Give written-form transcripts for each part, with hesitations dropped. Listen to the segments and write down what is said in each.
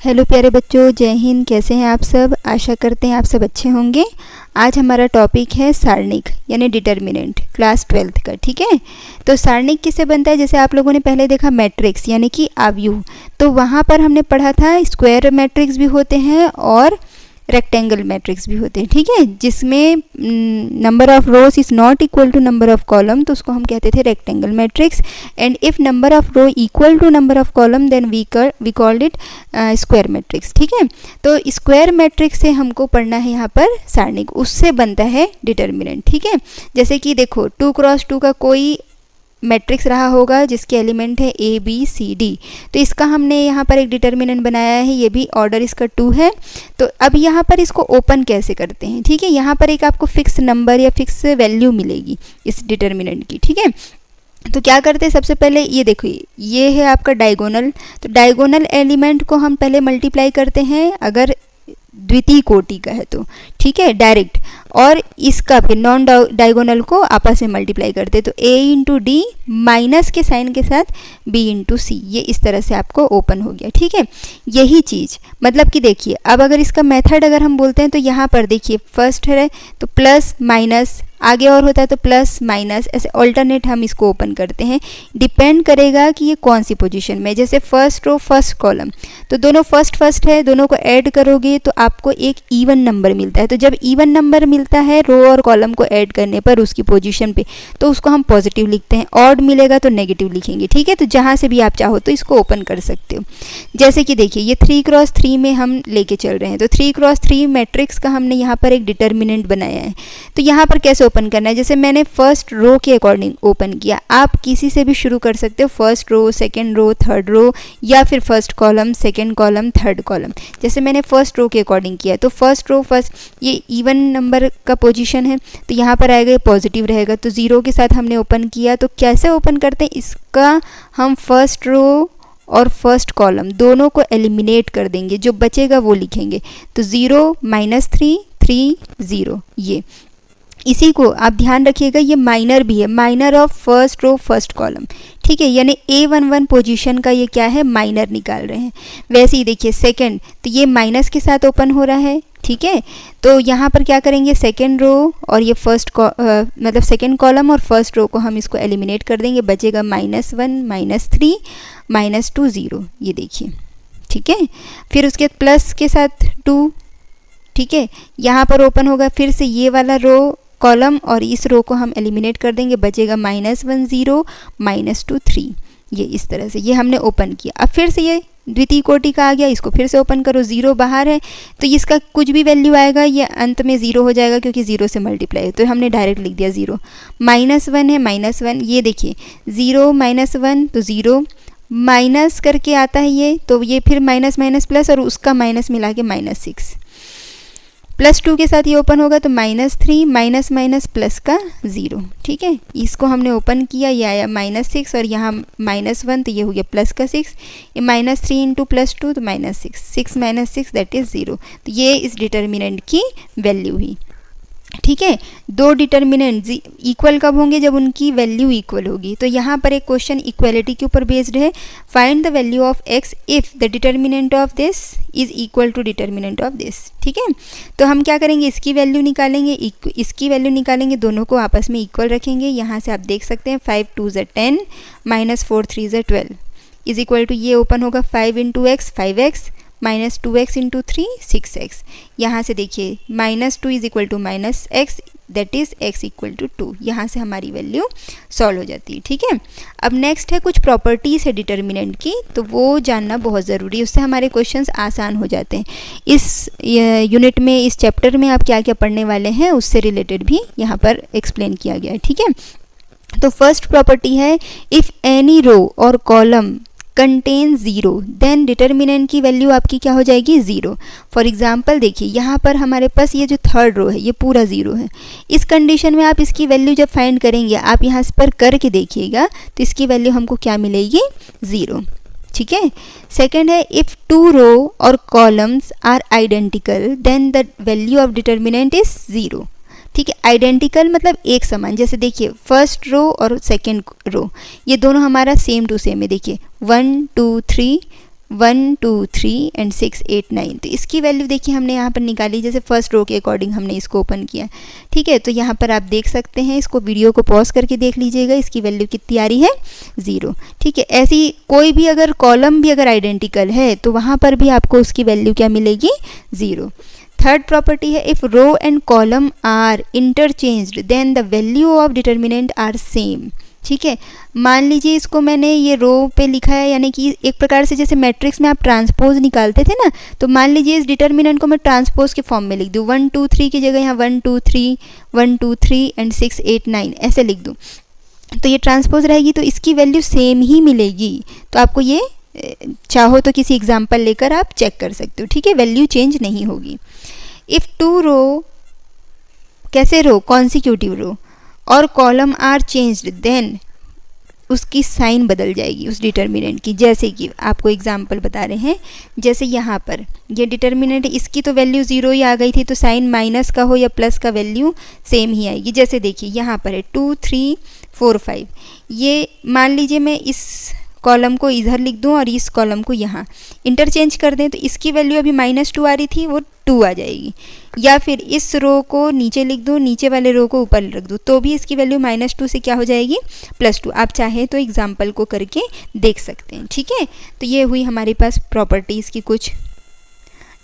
Hello प्यारे बच्चों, जय हिंद। कैसे हैं आप सब? आशा करते हैं आप सब अच्छे होंगे। आज हमारा टॉपिक है सारणिक यानी डिटर्मिनेंट, क्लास 12th का। ठीक है, तो सारणिक किससे बनता है? जैसे आप लोगों ने पहले देखा मैट्रिक्स यानी कि आव्यूह, तो वहाँ पर हमने पढ़ा था स्क्वायर मैट्रिक्स भी होते हैं और रेक्टेंगल मैट्रिक्स भी होते हैं। ठीक है, जिसमें number of rows is not equal to number of column, तो उसको हम कहते थे rectangle matrix. And if number of row equal to number of column then we called it square matrix. ठीक है, तो स्क्वायर मैट्रिक्स से हमको पढ़ना है यहाँ पर सारणिक, उससे बनता है डिटर्मिनेंट। ठीक है, जैसे कि देखो 2x2 का कोई मैट्रिक्स रहा होगा जिसके एलिमेंट है ए बी सी डी, तो इसका हमने यहाँ पर एक डिटर्मिनेंट बनाया है। ये भी ऑर्डर इसका 2 है। तो अब यहाँ पर इसको ओपन कैसे करते हैं? ठीक है, यहाँ पर एक आपको फिक्स नंबर या फिक्स वैल्यू मिलेगी इस डिटर्मिनेंट की। ठीक है, तो क्या करते हैं, सबसे पहले ये देखो, ये है आपका डायगोनल, तो डायगोनल एलिमेंट को हम पहले मल्टीप्लाई करते हैं अगर द्वितीय कोटि का है तो। ठीक है, डायरेक्ट, और इसका फिर नॉन डायगोनल को आपस में मल्टीप्लाई करते हैं, तो a इंटू डी माइनस के साइन के साथ b इंटू सी, ये इस तरह से आपको ओपन हो गया। ठीक है, यही चीज़ मतलब कि देखिए, अब अगर इसका मेथड अगर हम बोलते हैं तो यहाँ पर देखिए फर्स्ट है तो प्लस माइनस, आगे और होता है तो प्लस माइनस, ऐसे ऑल्टरनेट हम इसको ओपन करते हैं। डिपेंड करेगा कि ये कौन सी पोजीशन में, जैसे फर्स्ट रो फर्स्ट कॉलम, तो दोनों फर्स्ट है, दोनों को ऐड करोगे तो आपको एक इवन नंबर मिलता है। तो जब इवन नंबर मिलता है रो और कॉलम को ऐड करने पर उसकी पोजीशन पे, तो उसको हम पॉजिटिव लिखते हैं। ऑड मिलेगा तो नेगेटिव लिखेंगे। ठीक है, तो जहाँ से भी आप चाहो तो इसको ओपन कर सकते हो। जैसे कि देखिए ये 3x3 में हम लेके चल रहे हैं, तो 3x3 मैट्रिक्स का हमने यहाँ पर एक डिटर्मिनेंट बनाया है। तो यहाँ पर कैसे ओपन करना है, जैसे मैंने फर्स्ट रो के अकॉर्डिंग ओपन किया, आप किसी से भी शुरू कर सकते हो, first row, second row, third row, या फिर first column, second column, third column. जैसे मैंने फर्स्ट रो के अकॉर्डिंग किया, तो फर्स्ट रो फर्स्ट, ये इवन नंबर का पोजीशन है, तो यहाँ पर आएगा ये पॉजिटिव रहेगा, तो 0 के साथ हमने ओपन किया। तो कैसे ओपन करते हैं इसका, हम फर्स्ट रो और फर्स्ट कॉलम दोनों को एलिमिनेट कर देंगे, जो बचेगा वो लिखेंगे। तो 0 -3 3 0, ये इसी को आप ध्यान रखिएगा, ये माइनर भी है, minor of first row first column. ठीक है, यानी A11 पोजीशन का ये क्या है, माइनर निकाल रहे हैं। वैसे ही देखिए सेकंड, तो ये माइनस के साथ ओपन हो रहा है। ठीक है, तो यहाँ पर क्या करेंगे, सेकंड रो और ये फर्स्ट मतलब सेकंड कॉलम और फर्स्ट रो को हम इसको एलिमिनेट कर देंगे, बचेगा -1 -3 -2 0, ये देखिए। ठीक है, फिर उसके प्लस के साथ 2। ठीक है, यहाँ पर ओपन होगा, फिर से ये वाला रो कॉलम और इस रो को हम एलिमिनेट कर देंगे, बचेगा -1 0 -2 3, ये इस तरह से ये हमने ओपन किया। अब फिर से ये द्वितीय कोटि का आ गया, इसको फिर से ओपन करो, 0 बाहर है तो इसका कुछ भी वैल्यू आएगा ये अंत में 0 हो जाएगा, क्योंकि 0 से मल्टीप्लाई है, तो हमने डायरेक्ट लिख दिया 0। -1 है, -1, ये देखिए 0 -1 तो 0, माइनस करके आता है ये, तो ये फिर माइनस माइनस प्लस और उसका माइनस मिला के -6, +2 के साथ ये ओपन होगा तो -3 माइनस माइनस प्लस का 0। ठीक है, इसको हमने ओपन किया, ये आया -6 और यहाँ -1 तो ये हो गया प्लस का 6, ये -3 इंटू +2 तो -6, 6 -6 दैट इज़ 0। तो ये इस डिटर्मिनेंट की वैल्यू हुई। ठीक है, दो डिटर्मिनेंट इक्वल कब होंगे, जब उनकी वैल्यू इक्वल होगी। तो यहाँ पर एक क्वेश्चन इक्वलिटी के ऊपर बेस्ड है, find the value of x if the determinant of this is equal to determinant of this. ठीक है, तो हम क्या करेंगे, इसकी वैल्यू निकालेंगे, इसकी वैल्यू निकालेंगे, दोनों को आपस में इक्वल रखेंगे। यहाँ से आप देख सकते हैं 5 2 = 10 -4 3 = 12 इज इक्वल टू, ये ओपन होगा 5 into x 5x -2x into 3 6x। यहाँ से देखिए -2 is equal to -x that is x equal to 2, यहाँ से हमारी वैल्यू सॉल्व हो जाती है। ठीक है, अब नेक्स्ट है कुछ प्रॉपर्टीज़ है डिटर्मिनेंट की, तो वो जानना बहुत ज़रूरी है, उससे हमारे क्वेश्चंस आसान हो जाते हैं। इस यूनिट में, इस चैप्टर में आप क्या क्या पढ़ने वाले हैं उससे रिलेटेड भी यहाँ पर एक्सप्लेन किया गया है। ठीक है, तो फर्स्ट प्रॉपर्टी है, इफ़ एनी रो और कॉलम कंटेन 0 देन डिटर्मिनेंट की वैल्यू आपकी क्या हो जाएगी, 0। फॉर एग्जांपल देखिए यहाँ पर हमारे पास ये जो थर्ड रो है ये पूरा 0 है। इस कंडीशन में आप इसकी वैल्यू जब फाइंड करेंगे, आप यहाँ पर करके देखिएगा तो इसकी वैल्यू हमको क्या मिलेगी, 0। ठीक है, सेकंड है, इफ़ 2 रो और columns are identical then the value of determinant is 0। ठीक है, आइडेंटिकल मतलब एक समान, जैसे देखिए फर्स्ट रो और सेकंड रो ये दोनों हमारा सेम टू सेम है। देखिए 1 2 3 1 2 3 एंड 6 8 9। तो इसकी वैल्यू देखिए हमने यहाँ पर निकाली, जैसे फर्स्ट रो के अकॉर्डिंग हमने इसको ओपन किया, ठीक है। तो यहाँ पर आप देख सकते हैं, इसको वीडियो को पॉज करके देख लीजिएगा, इसकी वैल्यू कितनी आ रही है, 0, ठीक है। ऐसी कोई भी अगर कॉलम भी अगर आइडेंटिकल है तो वहाँ पर भी आपको उसकी वैल्यू क्या मिलेगी, 0। थर्ड प्रॉपर्टी है, if row and column are interchanged then the value of determinant are same, ठीक है। मान लीजिए इसको मैंने ये रो पे लिखा है, यानी कि एक प्रकार से जैसे मैट्रिक्स में आप ट्रांसपोज निकालते थे ना, तो मान लीजिए इस डिटर्मिनेंट को मैं ट्रांसपोज के फॉर्म में लिख दूँ, 1 2 3 की जगह यहाँ 1 2 3 1 2 3 एंड 6 8 9 ऐसे लिख दूँ, तो ये ट्रांसपोज रहेगी, तो इसकी वैल्यू सेम ही मिलेगी। तो आपको ये चाहो तो किसी एग्जाम्पल लेकर आप चेक कर सकते हो, ठीक है, वैल्यू चेंज नहीं होगी। इफ़ टू रो, कैसे रो, कॉन्सिक्यूटिव रो और कॉलम आर चेंज्ड, देन उसकी साइन बदल जाएगी उस डिटर्मिनेंट की। जैसे कि आपको एग्जांपल बता रहे हैं, जैसे यहाँ पर ये डिटर्मिनेंट, इसकी तो वैल्यू 0 ही आ गई थी, तो साइन माइनस का हो या प्लस का वैल्यू सेम ही आएगी। जैसे देखिए यहाँ पर है 2 3 4 5, ये मान लीजिए मैं इस कॉलम को इधर लिख दूं और इस कॉलम को यहाँ इंटरचेंज कर दें, तो इसकी वैल्यू अभी -2 आ रही थी, वो 2 आ जाएगी। या फिर इस रो को नीचे लिख दूं, नीचे वाले रो को ऊपर रख दूं, तो भी इसकी वैल्यू -2 से क्या हो जाएगी, +2। आप चाहे तो एग्जाम्पल को करके देख सकते हैं, ठीक है। तो ये हुई हमारे पास प्रॉपर्टीज़ की कुछ।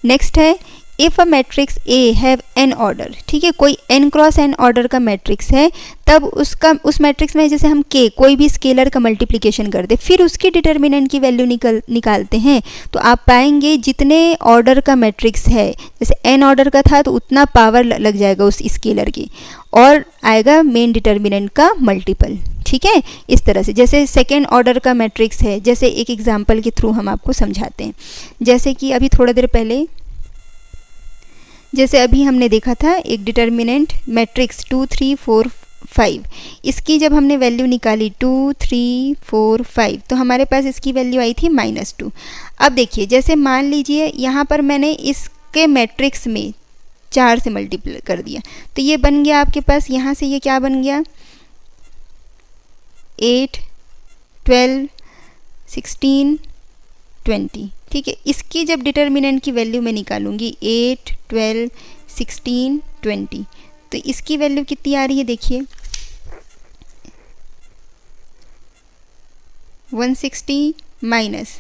नेक्स्ट है, if a matrix A have an order, ठीक है, कोई n क्रॉस n ऑर्डर का मैट्रिक्स है, तब उस मैट्रिक्स में जैसे हम k कोई भी स्केलर का मल्टीप्लिकेशन कर दे, फिर उसकी डिटर्मिनेंट की वैल्यू निकालते हैं, तो आप पाएंगे जितने ऑर्डर का मैट्रिक्स है, जैसे n ऑर्डर का था तो उतना पावर लग जाएगा उस स्केलर की, और आएगा मेन डिटर्मिनेंट का मल्टीपल, ठीक है। इस तरह से जैसे सेकेंड ऑर्डर का मैट्रिक्स है, जैसे एक एग्जाम्पल के थ्रू हम आपको समझाते हैं। जैसे कि अभी थोड़ा देर पहले, जैसे अभी हमने देखा था एक डिटर्मिनेंट मैट्रिक्स 2 3 4 5, इसकी जब हमने वैल्यू निकाली 2 3 4 5, तो हमारे पास इसकी वैल्यू आई थी -2। अब देखिए, जैसे मान लीजिए यहाँ पर मैंने इसके मैट्रिक्स में 4 से मल्टीप्लाई कर दिया, तो ये बन गया आपके पास, यहाँ से ये क्या बन गया, 8 12 16 20, ठीक है। इसकी जब डिटर्मिनेंट की वैल्यू मैं निकालूंगी 8 12 16 20, तो इसकी वैल्यू कितनी आ रही है, देखिए 160 माइनस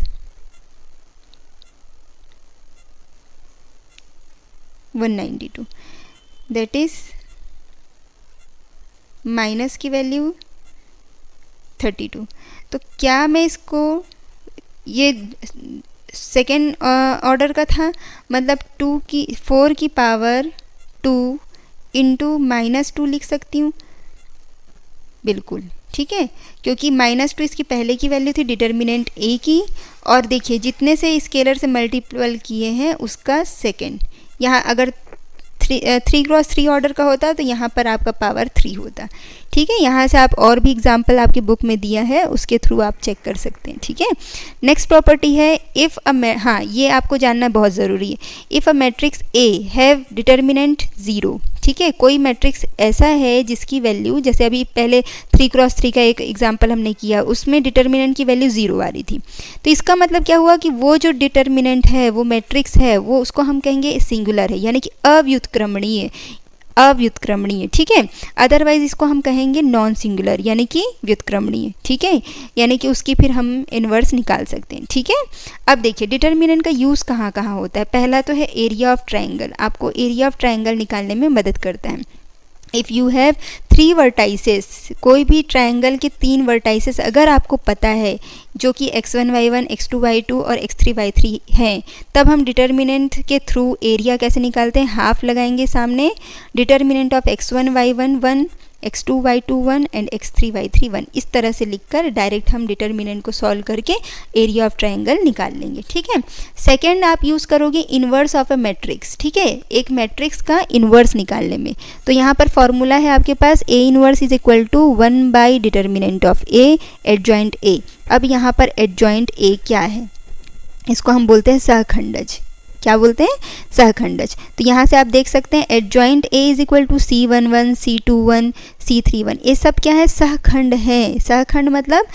192, दैट इज माइनस की वैल्यू 32। तो क्या मैं इसको, ये सेकेंड ऑर्डर का था, मतलब 4 की पावर 2 इंटू -2 लिख सकती हूँ, बिल्कुल, ठीक है, क्योंकि -2 इसकी पहले की वैल्यू थी डिटर्मिनेंट ए की, और देखिए जितने से स्केलर से मल्टीपल किए हैं उसका सेकेंड। यहाँ अगर 3 क्रॉस 3 ऑर्डर का होता तो यहाँ पर आपका पावर 3 होता, ठीक है। यहाँ से आप और भी एग्जाम्पल आपकी बुक में दिया है, उसके थ्रू आप चेक कर सकते हैं, ठीक है। नेक्स्ट प्रॉपर्टी है, इफ़ हाँ, ये आपको जानना बहुत ज़रूरी है, if a matrix A have determinant 0, ठीक है, कोई मैट्रिक्स ऐसा है जिसकी वैल्यू, जैसे अभी पहले 3 क्रॉस 3 का एक एग्जाम्पल हमने किया, उसमें डिटर्मिनेंट की वैल्यू 0 आ रही थी, तो इसका मतलब क्या हुआ कि वो जो डिटर्मिनेंट है, वो मैट्रिक्स है, वो उसको हम कहेंगे सिंगुलर है, यानी कि अव्युत्क्रमणीय, ठीक है। अदरवाइज इसको हम कहेंगे नॉन सिंगुलर, यानी कि व्युत्क्रमणीय, ठीक है, यानी कि उसकी फिर हम इन्वर्स निकाल सकते हैं, ठीक है। अब देखिए डिटर्मिनेंट का यूज़ कहाँ कहाँ होता है। पहला तो है एरिया ऑफ ट्रायंगल, आपको एरिया ऑफ ट्रायंगल निकालने में मदद करता है। इफ़ यू हैव 3 वर्टाइसेस, कोई भी ट्रायंगल के 3 वर्टाइसेस अगर आपको पता है, जो कि x1 y1 x2 y2 और x3 y3 हैं, तब हम डिटर्मिनेंट के थ्रू एरिया कैसे निकालते हैं, हाफ लगाएंगे सामने, determinant of x1 y1 1, x2 y2 1 and x3 y3 1, इस तरह से लिखकर डायरेक्ट हम डिटर्मिनेंट को सॉल्व करके एरिया ऑफ ट्रायंगल निकाल लेंगे, ठीक है। सेकंड आप यूज़ करोगे इन्वर्स ऑफ अ मैट्रिक्स, ठीक है, एक मैट्रिक्स का इन्वर्स निकालने में। तो यहाँ पर फॉर्मूला है आपके पास, A inverse is equal to 1 by determinant of A adjoint A। अब यहाँ पर एडजॉइंट A क्या है, इसको हम बोलते हैं सहखंडज, क्या बोलते हैं, सहखंडज। तो यहाँ से आप देख सकते हैं adjoint A is equal to C11 C21 C31, ये सब क्या है, सहखंड है। सहखंड मतलब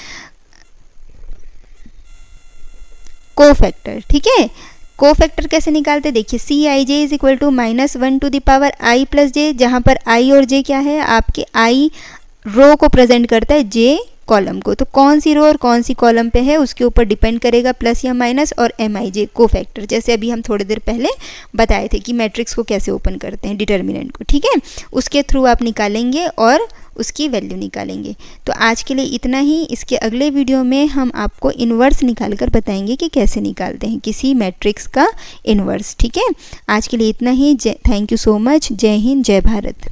कोफैक्टर, ठीक है। कोफैक्टर कैसे निकालते, देखिए c i j is equal to -1 to the power i plus j, जहाँ पर आई और जे क्या है, आपके आई रो को प्रेजेंट करता है, जे कॉलम को। तो कौन सी रो और कौन सी कॉलम पे है उसके ऊपर डिपेंड करेगा प्लस या माइनस, और एम आई जे कोफैक्टर, जैसे अभी हम थोड़ी देर पहले बताए थे कि मैट्रिक्स को कैसे ओपन करते हैं, डिटर्मिनेंट को, ठीक है। उसके थ्रू आप निकालेंगे और उसकी वैल्यू निकालेंगे। तो आज के लिए इतना ही। इसके अगले वीडियो में हम आपको इन्वर्स निकाल कर बताएंगे कि कैसे निकालते हैं किसी मैट्रिक्स का इन्वर्स, ठीक है। आज के लिए इतना ही। Thank you so much. जय हिंद, जय भारत।